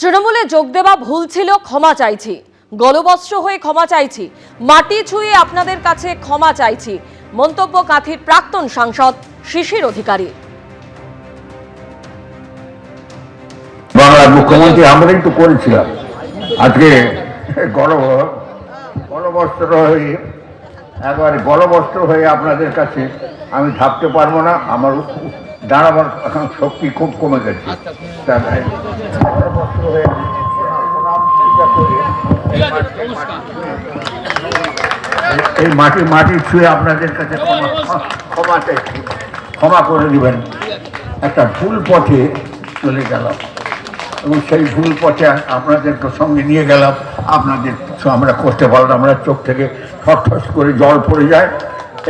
তৃণমূলে যোগ দেওয়া ভুল ছিল, ক্ষমা চাইছি। গলবস্ত্র হয়ে ক্ষমা চাইছি, মাটি ছুঁয়ে আপনাদের কাছে ক্ষমা চাইছি, মন্তব্য কাঁথির প্রাক্তন সাংসদ শিশির অধিকারী। বাংলার মুখ্যমন্ত্রী আমরা একটু করেছিলাম, আজকে গলবস্ত্র হয়ে একবারে গলবস্ত্র হয়ে আপনাদের কাছে আমি থাকতে পারবো না। আমার দাঁড়াবার এখন শক্তি খুব কমে গেছে। গলবস্ত্র হয়ে এই মাটি ছুঁয়ে আপনাদের কাছে ক্ষমা চাইছি, ক্ষমা করে দিবেন। একটা ভুল পথে চলে গেলাম এবং সেই ভুল পথে আপনাদেরকে সঙ্গে নিয়ে গেলাম, আপনাদের আমরা করতে পারলাম, আমরা চোখ থেকে ঠস করে জল পড়ে যায়।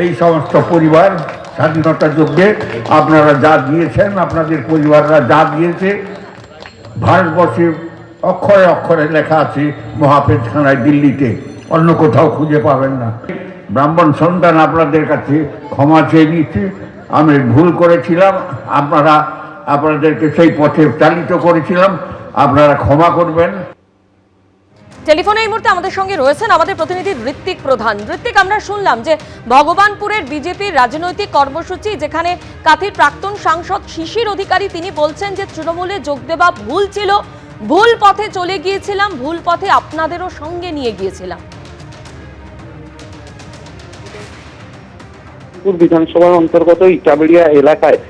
এই সমস্ত পরিবার স্বাধীনতা যুদ্ধে আপনারা যা দিয়েছেন, আপনাদের পরিবাররা যা দিয়েছে, ভারতবর্ষে অক্ষরে অক্ষরে লেখা আছে মহাপেটখানায় দিল্লিতে, অন্য কোথাও খুঁজে পাবেন না। ব্রাহ্মণ সন্তান আপনাদের কাছে ক্ষমা চেয়ে নিচ্ছি, আমি ভুল করেছিলাম, আপনাদেরকে সেই পথে চালিত করেছিলাম, আপনারা ক্ষমা করবেন। টেলিফোনে এই মুহূর্তে আমাদের সঙ্গে রয়েছেন আমাদের প্রতিনিধি ঋত্বিক প্রধান। ঋত্বিক, আমরা শুনলাম যে ভগবানপুরের বিজেপির রাজনৈতিক কর্মসূচি, যেখানে কাঁথির প্রাক্তন সাংসদ শিশির অধিকারী তিনি বলছেন যে তৃণমূলে যোগ দেওয়া ভুল ছিল, ভুল পথে চলে গিয়েছিলাম, ভুল পথে আপনাদেরও সঙ্গে নিয়ে গিয়েছিলাম। বিধানসভার অন্তর্গত ইটাবেড়িয়া এলাকায়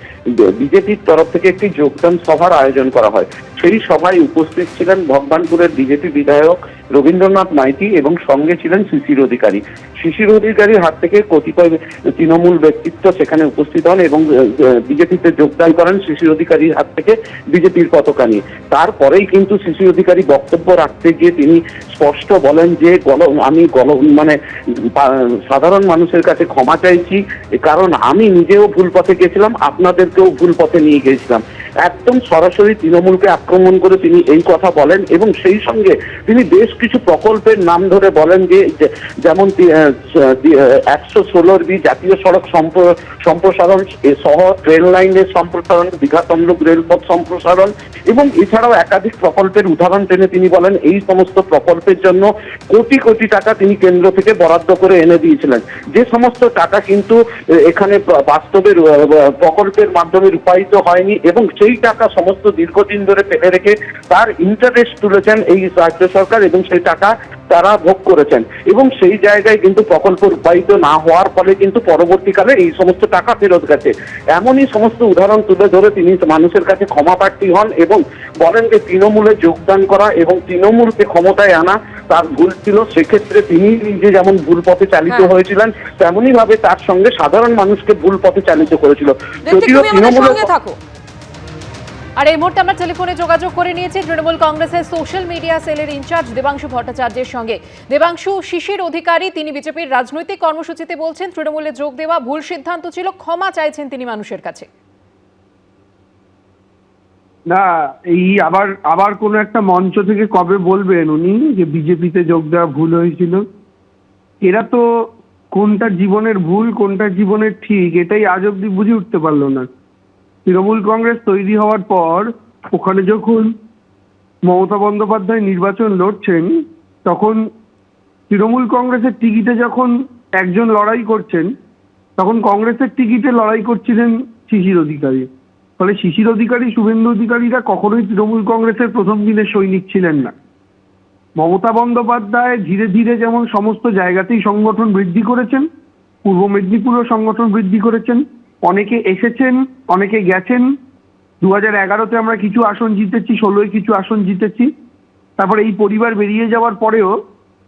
বিজেপির তরফ থেকে একটি যোগদান সভার আয়োজন করা হয়। সেই সভায় উপস্থিত ছিলেন ভগবানপুরের বিজেপি বিধায়ক রবীন্দ্রনাথ মাইতি এবং সঙ্গে ছিলেন শিশির অধিকারী। শিশির অধিকারীর হাত থেকে কতিপয় তৃণমূল ব্যক্তিত্ব সেখানে উপস্থিত হন এবং বিজেপিতে যোগদান করেন শিশির অধিকারীর হাত থেকে বিজেপির পতাকা নিয়ে। তারপরেই কিন্তু শিশির অধিকারী বক্তব্য রাখতে গিয়ে তিনি স্পষ্ট বলেন যে আমি সাধারণ মানুষের কাছে ক্ষমা চাইছি, কারণ আমি নিজেও ভুল পথে গেছিলাম, আপনাদেরকেও ভুল পথে নিয়ে গিয়েছিলাম। একদম সরাসরি তৃণমূলকে আক্রমণ করে তিনি এই কথা বলেন এবং সেই সঙ্গে তিনি বেশ কিছু প্রকল্পের নাম ধরে বলেন যে যেমন 116 জাতীয় সড়ক সম্প্রসারণ সহ ট্রেন লাইনের সম্প্রসারণ, দীঘা তমলুক রেলপথ সম্প্রসারণ এবং এছাড়াও একাধিক প্রকল্পের উদাহরণ টেনে তিনি বলেন এই সমস্ত প্রকল্পের জন্য কোটি কোটি টাকা তিনি কেন্দ্র থেকে বরাদ্দ করে এনে দিয়েছিলেন, যে সমস্ত টাকা কিন্তু এখানে বাস্তবে প্রকল্পের মাধ্যমে রূপায়িত হয়নি এবং সেই টাকা সমস্ত দীর্ঘদিন ধরে ফেলে রেখে তার ইন্টারেস্ট তুলেছেন এই রাজ্য সরকার এবং সেই টাকা তারা ভোগ করেছেন এবং সেই জায়গায় কিন্তু প্রকল্প রূপায়িত না হওয়ার ফলে কিন্তু পরবর্তীকালে এই সমস্ত টাকা ফেরত গেছে। এমনই সমস্ত উদাহরণ তুলে ধরে তিনি মানুষের কাছে ক্ষমা প্রার্থী হন এবং বলেন যে তৃণমূলে যোগদান করা এবং তৃণমূলকে ক্ষমতায় আনা তার ভুল ছিল। সেক্ষেত্রে তিনি নিজে যেমন ভুল পথে চালিত হয়েছিলেন, তেমনই ভাবে তার সঙ্গে সাধারণ মানুষকে ভুল পথে চালিত করেছিল। যদিও তৃণমূলের আর এই মুহূর্তে আমরা টেলিফোনে যোগাযোগ করে নিয়েছি তৃণমূল কংগ্রেসের সোশ্যাল মিডিয়া সেলের ইনচার্জ দেবাংশু ভট্টাচার্যের সঙ্গে। দেবাংশু, শিশির অধিকারী তিনি বিজেপির রাজনৈতিক কর্মসূচিতে বলছেন তৃণমূলে যোগ দেওয়া ভুল সিদ্ধান্ত ছিল, ক্ষমা চাইছেন তিনি মানুষের কাছে। না, এই আবার কোন একটা মঞ্চ থেকে কবে বলবেন উনি যে বিজেপিতে যোগ দেওয়া ভুল হয়েছিল? এরা তো কোনটা জীবনের ভুল কোনটা জীবনের ঠিক এটাই আজ অব্দি বুঝে উঠতে পারলো না। তৃণমূল কংগ্রেস তৈরি হওয়ার পর ওখানে যখন মমতা বন্দ্যোপাধ্যায় নির্বাচন লড়ছেন, তখন তৃণমূল কংগ্রেসের টিকিটে যখন একজন লড়াই করছেন, তখন কংগ্রেসের টিকিটে লড়াই করছিলেন শিশির অধিকারী। ফলে শিশির অধিকারী, শুভেন্দু অধিকারীরা কখনোই তৃণমূল কংগ্রেসের প্রথম দিনের সৈনিক ছিলেন না। মমতা বন্দ্যোপাধ্যায় ধীরে ধীরে যেমন সমস্ত জায়গাতেই সংগঠন বৃদ্ধি করেছেন, পূর্ব মেদিনীপুরেও সংগঠন বৃদ্ধি করেছেন, অনেকে এসেছেন অনেকে গেছেন। 2011-তে আমরা কিছু আসন জিতেছি, 16-এ কিছু আসন জিতেছি। তারপরে এই পরিবার বেরিয়ে যাওয়ার পরেও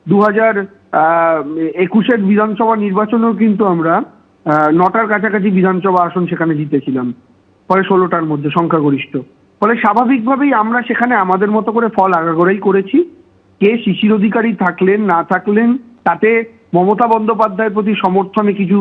2021-এর বিধানসভা নির্বাচনেও কিন্তু আমরা 9টার কাছাকাছি বিধানসভা আসন সেখানে জিতেছিলাম, ফলে 16টার মধ্যে সংখ্যাগরিষ্ঠ। ফলে স্বাভাবিকভাবেই আমরা সেখানে আমাদের মতো করে ফল আগাগোড়াই করেছি। কে শিশির অধিকারী থাকলেন না থাকলেন তাতে মমতা বন্দ্যোপাধ্যায়ের প্রতি সমর্থনে কিছু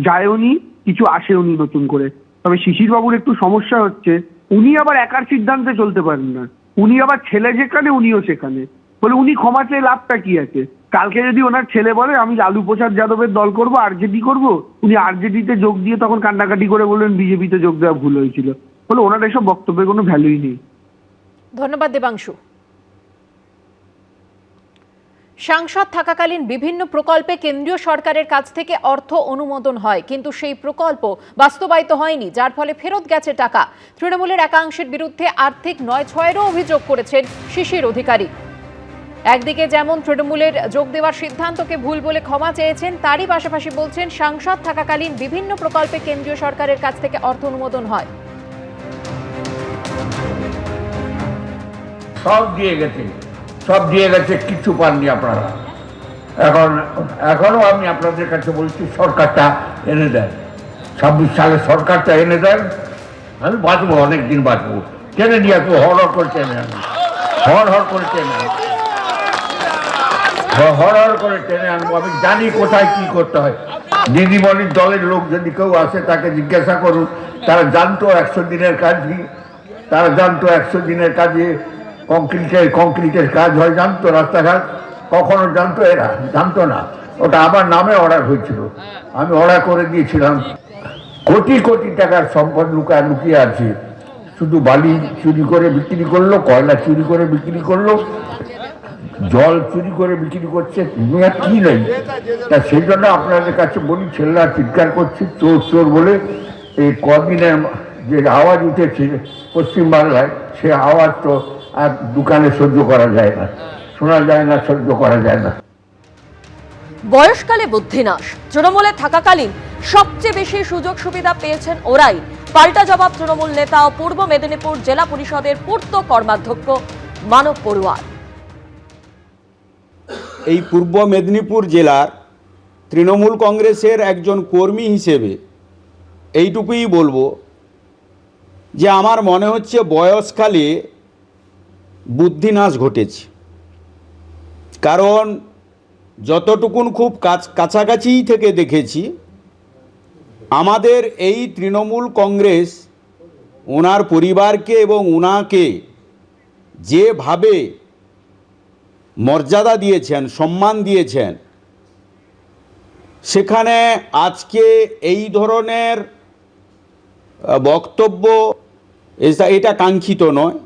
যায়ওনি, কিছু আসেওনি নতুন করে। তবে শিশির বাবুর একটু সমস্যা হচ্ছে, উনি আবার একার সিদ্ধান্তে চলতে পারেন না। উনি আবার ছেলে যেখানে উনিও সেখানে, বলে উনি ক্ষমা চেয়ে লাভটা কি আছে? কালকে যদি ওনার ছেলে বলে আমি লালু প্রসাদ যাদবের দল করব, আরজেডি করব, উনি আরজেডিতে যোগ দিয়ে তখন কান্নাকাটি করে বললেন বিজেপিতে যোগ দেওয়া ভুল হয়েছিল। বলে ওনার এসব বক্তব্যের কোনো ভ্যালুই নেই। ধন্যবাদ দেবাংশু। সাংসদ থাকাকালীন বিভিন্ন প্রকল্পে কেন্দ্রীয় সরকারের কাছ থেকে অর্থ অনুমোদন হয়, কিন্তু সেই প্রকল্প বাস্তবায়িত হয়নি, যার ফলে ফেরত গেছে টাকা। তৃণমূলের একাংশের বিরুদ্ধে আর্থিক নয়-ছয়েরও অভিযোগ করেছেন শিশির অধিকারী। একদিকে যেমন তৃণমূলের যোগ দেওয়ার সিদ্ধান্তকে ভুল বলে ক্ষমা চেয়েছেন, তারই পাশাপাশি বলছেন সাংসদ থাকাকালীন বিভিন্ন প্রকল্পে কেন্দ্রীয় সরকারের কাছ থেকে অর্থ অনুমোদন হয়। সব দিয়ে গেছে, কিছু পাননি আপনারা। এখনো আমি আপনাদের কাছে বলছি, সরকারটা এনে দেন, 26 সালে সরকারটা এনে দেন, আমি বাঁচবো, অনেকদিন বাঁচবো। টেনে নিয়ে আসবো, হর করে টেনে আনবো, হর করে টেনে আনবো, হর করে টেনে আনবো। আমি জানি কোথায় কি করতে হয়। দিদিমণির দলের লোক যদি কেউ আসে, তাকে জিজ্ঞাসা করুন, তারা জানতো 100 দিনের কাজ কি, তারা জানতো 100 দিনের কাজে কংক্রিটের কাজ হয়, জানতো। রাস্তাঘাট কখনো জানতো? এরা জানতো না। ওটা আমার নামে অর্ডার হয়েছিল, আমি অর্ডার করে দিয়েছিলাম। কোটি কোটি টাকার সম্পদ লুকিয়ে আছে। শুধু বালি চুরি করে বিক্রি করলো, কয়লা চুরি করে বিক্রি করলো, জল চুরি করে বিক্রি করছে, দুনিয়া কি নেই। তা সেই জন্য আপনাদের কাছে বলি, ছেলেরা চিৎকার করছে চোর চোর বলে। এই কদিনের যে আওয়াজ উঠেছে পশ্চিমবাংলায়, সে আওয়াজ তো আর দোকানে সহ্য করা যায় না, শোনা যায় না, সহ্য করা যায় না। বয়সকালে বুদ্ধিনাশ। তৃণমূলে থাকাকালীন সবচেয়ে বেশি সুযোগ সুবিধা পেয়েছেন ওরাই। পাল্টা জবাব তৃণমূল নেতা ও পূর্ব মেদিনীপুর জেলা পরিষদের পূর্ত কর্মাধ্যক্ষ মানব পড়ুয়ার। এই পূর্ব মেদিনীপুর জেলার তৃণমূল কংগ্রেসের একজন কর্মী হিসেবে এইটুকুই বলবো যে আমার মনে হচ্ছে বয়সকালে বুদ্ধিনাশ ঘটেছে। কারণ যতটুকুন খুব কাছাকাছিই থেকে দেখেছি, আমাদের এই তৃণমূল কংগ্রেস ওনার পরিবারকে এবং ওনাকে যেভাবে মর্যাদা দিয়েছেন, সম্মান দিয়েছেন, সেখানে আজকে এই ধরনের বক্তব্য এটা কাঙ্ক্ষিত নয়।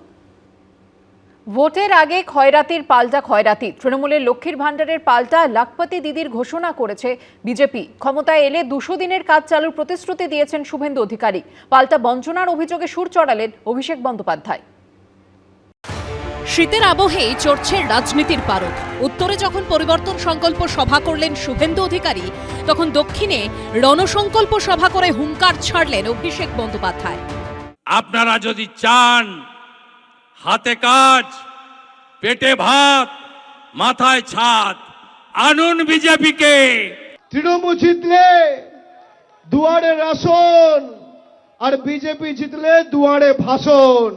ভোটের আগে খয়রাতির পাল্টা খয়রাতি। তৃণমূলের লক্ষ্মীর ভাণ্ডারের পাল্টা লাখপতি দিদির ঘোষণা করেছে বিজেপি। ক্ষমতায় এলে 200 দিনের কাজ চালুর প্রতিশ্রুতি দিয়েছেন শুভেন্দু অধিকারী। পাল্টা বঞ্চনার অভিযোগে সুর চড়ালেন অভিষেক বন্দ্যোপাধ্যায়। শীতের আবহে চড়ছে রাজনীতির পারদ। উত্তরে যখন পরিবর্তন সংকল্প সভা করলেন শুভেন্দু অধিকারী, তখন দক্ষিণে রণসংকল্প সভা করে হুঙ্কার ছাড়লেন অভিষেক বন্দ্যোপাধ্যায়। আপনারা যদি চান হাতে কাজ, পেটে ভাত, মাথায় ছাদ, আনুন বিজেপিকে। তৃণমূল জিতলে দুয়ারে রাশন, আর বিজেপি জিতলে দুয়ারে ভাষণ।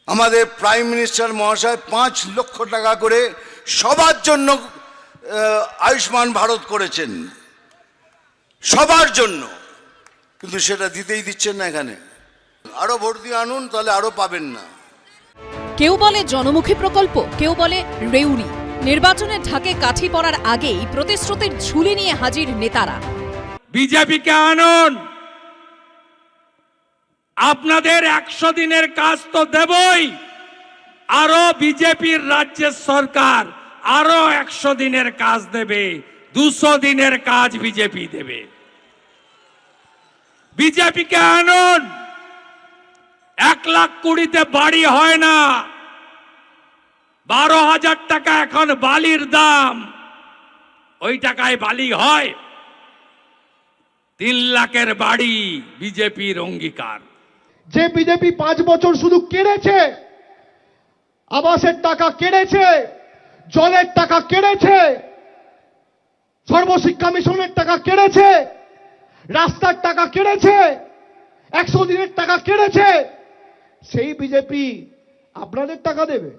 আমাদের প্রাইম মিনিস্টার মহাশয় 5 লক্ষ টাকা করে সবার জন্য আয়ুষ্মান ভারত করেছেন, সবার জন্য, কিন্তু সেটা দিতেই দিচ্ছেন না। এখানে আরো ভোট দিয়ে আনুন, তাহলে আরো পাবেন না। কেউ বলে জনমুখী প্রকল্প, কেউ বলে রেউরি। নির্বাচনের ঢাকে কাঠি পড়ার আগেই প্রতিশ্রুতির ঝুলি নিয়ে হাজির নেতারা। বিজেপিকে আনুন, আপনাদের 100 দিনের কাজ তো দেবই, আরো বিজেপির রাজ্যের সরকার আরো 100 দিনের কাজ দেবে, 200 দিনের কাজ বিজেপি দেবে। বিজেপিকে আনুন। 1,20,000 বাড়ি হয় না, 12,000 টাকা এখন বালির দাম। ওই টাকায় বালি হয়? 3 লাখের বাড়ি বিজেপির অঙ্গীকার। যে বিজেপি 5 বছর শুধু কেড়েছে, আবাসের টাকা কেড়েছে, জলের টাকা কেড়েছে, সর্বশিক্ষা মিশনের টাকা কেড়েছে, রাস্তার টাকা কেড়েছে, 100 দিনের টাকা কেড়েছে, সেই বিজেপি আপনাদের টাকা দেবে?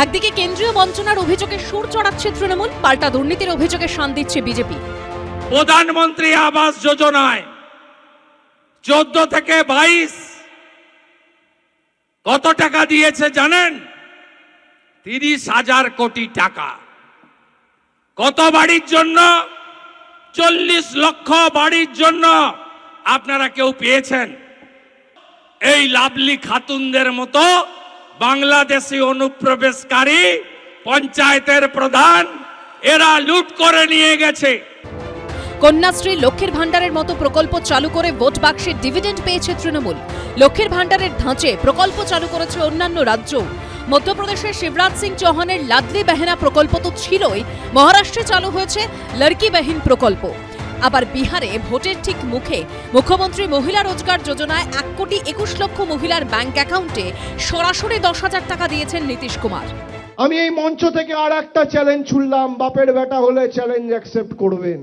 একদিকে কেন্দ্রীয় বঞ্চনার অভিযোগে সুর চড়াচ্ছে তৃণমূল, পাল্টা দুর্নীতির অভিযোগে শান দিচ্ছে বিজেপি। প্রধানমন্ত্রী আবাস যোজনায় 14 থেকে 22 কত টাকা দিয়েছে জানেন? 30,000 কোটি টাকা। কত বাড়ির জন্য? 40 লক্ষ বাড়ির জন্য। আপনারা কেউ পেয়েছেন? এই লাভলি খাতুনদের মতো বাংলাদেশি অনুপ্রবেশকারী পঞ্চায়েতের প্রধান এরা লুট করে নিয়ে গেছে। কন্যাশ্রী, লক্ষ্মীর ভাণ্ডারের মতো প্রকল্প চালু করে ভোট বাক্সে ডিভিডেন্ড পেয়েছে তৃণমূল। লক্ষ্মীর ভাণ্ডারের ধাঁচে প্রকল্প চালু করেছে অন্যান্য রাজ্য। মধ্যপ্রদেশের শিবরাজ সিং চৌহানের লাডলি বেহেনা প্রকল্প তো ছিলই, মহারাষ্ট্রে চালু হয়েছে লড়কি বেহিন প্রকল্প। আবার বিহারে ভোটের ঠিক মুখে মুখ্যমন্ত্রী মহিলা রোজগার যোজনায় 1,21,00,000 মহিলার ব্যাংক অ্যাকাউন্টে সরাসরি 10,000 টাকা দিয়েছেন নীতিশ কুমার। আমি এই মঞ্চ থেকে আর একটা চ্যালেঞ্জ ছুড়লাম, বাপের বেটা হলে চ্যালেঞ্জ অ্যাকসেপ্ট করবেন।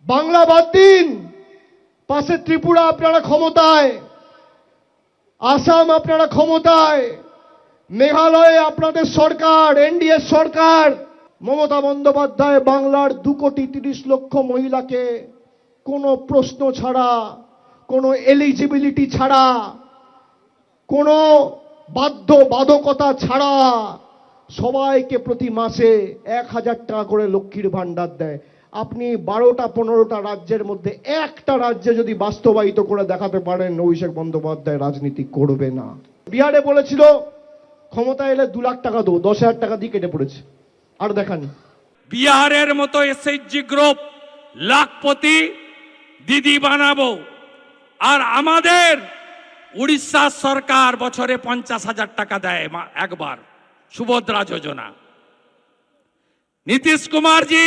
বাংলা বাদ দিন, পাশে ত্রিপুরা আপনারা ক্ষমতায়, আসাম আপনারা ক্ষমতায়, মেঘালয়ে আপনাদের সরকার, এনডিএ সরকার। মমতা বন্দ্যোপাধ্যায় বাংলার 2,30,00,000 মহিলাকে কোনো প্রশ্ন ছাড়া, কোনো এলিজিবিলিটি ছাড়া, কোনো বাধ্যবাধকতা ছাড়া সবাইকে প্রতি মাসে 1,000 টাকা করে লক্ষ্মীর ভাণ্ডার দেয়। আপনি 12টা-15টা রাজ্যের মধ্যে একটা রাজ্যে যদি বাস্তবায়িত করে দেখাতে পারেন, অভিষেক বন্দ্যোপাধ্যায় রাজনীতি করবে না। বিহারে বলেছিল ক্ষমতা এলে 2 লাখ টাকা দেবো, 10,000 টাকা দিয়ে কেটে পড়েছে, আর দেখানি। বিহারের মতো এসএইচজি গ্রুপ লাখপতি দিদি বানাবো, আর আমাদের উড়িষ্যা সরকার বছরে 50,000 টাকা দেয় একবার, সুভদ্রা যোজনা। নীতিশ কুমার জি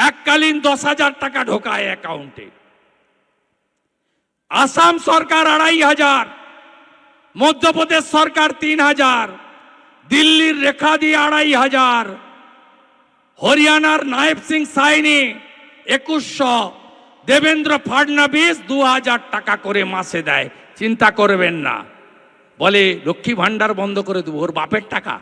এককালীন 10,000 টাকা ঢোকায় অ্যাকাউন্টে। আসাম সরকার 2,500, মধ্যপ্রদেশ সরকার 3,000, দিল্লির রেখা দিয়ে 2,500, হরিয়ানার নায়েব সিং সাইনি 2,100, দেবেন্দ্র ফাডনাবিস 2,000 টাকা করে মাসে দেয়। চিন্তা করবেন না, বলে লক্ষ্মী ভান্ডার বন্ধ করে দেবো, ওর বাপের টাকা।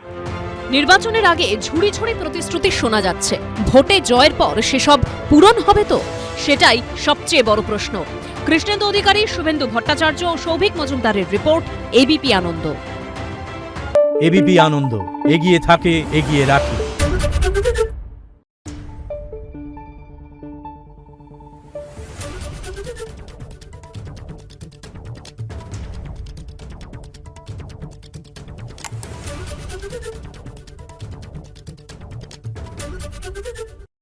নির্বাচনের আগে ঝুড়ি ঝুড়ি প্রতিশ্রুতি শোনা যাচ্ছে, ভোটে জয়ের পর সেসব পূরণ হবে তো? সেটাই সবচেয়ে বড় প্রশ্ন। কৃষ্ণেন্দু অধিকারী, শুভেন্দু ভট্টাচার্য ও সৌভিক মজুমদারের রিপোর্ট, এবিপি আনন্দ। এবিপি আনন্দ, এগিয়ে থাকে, এগিয়ে রাখে।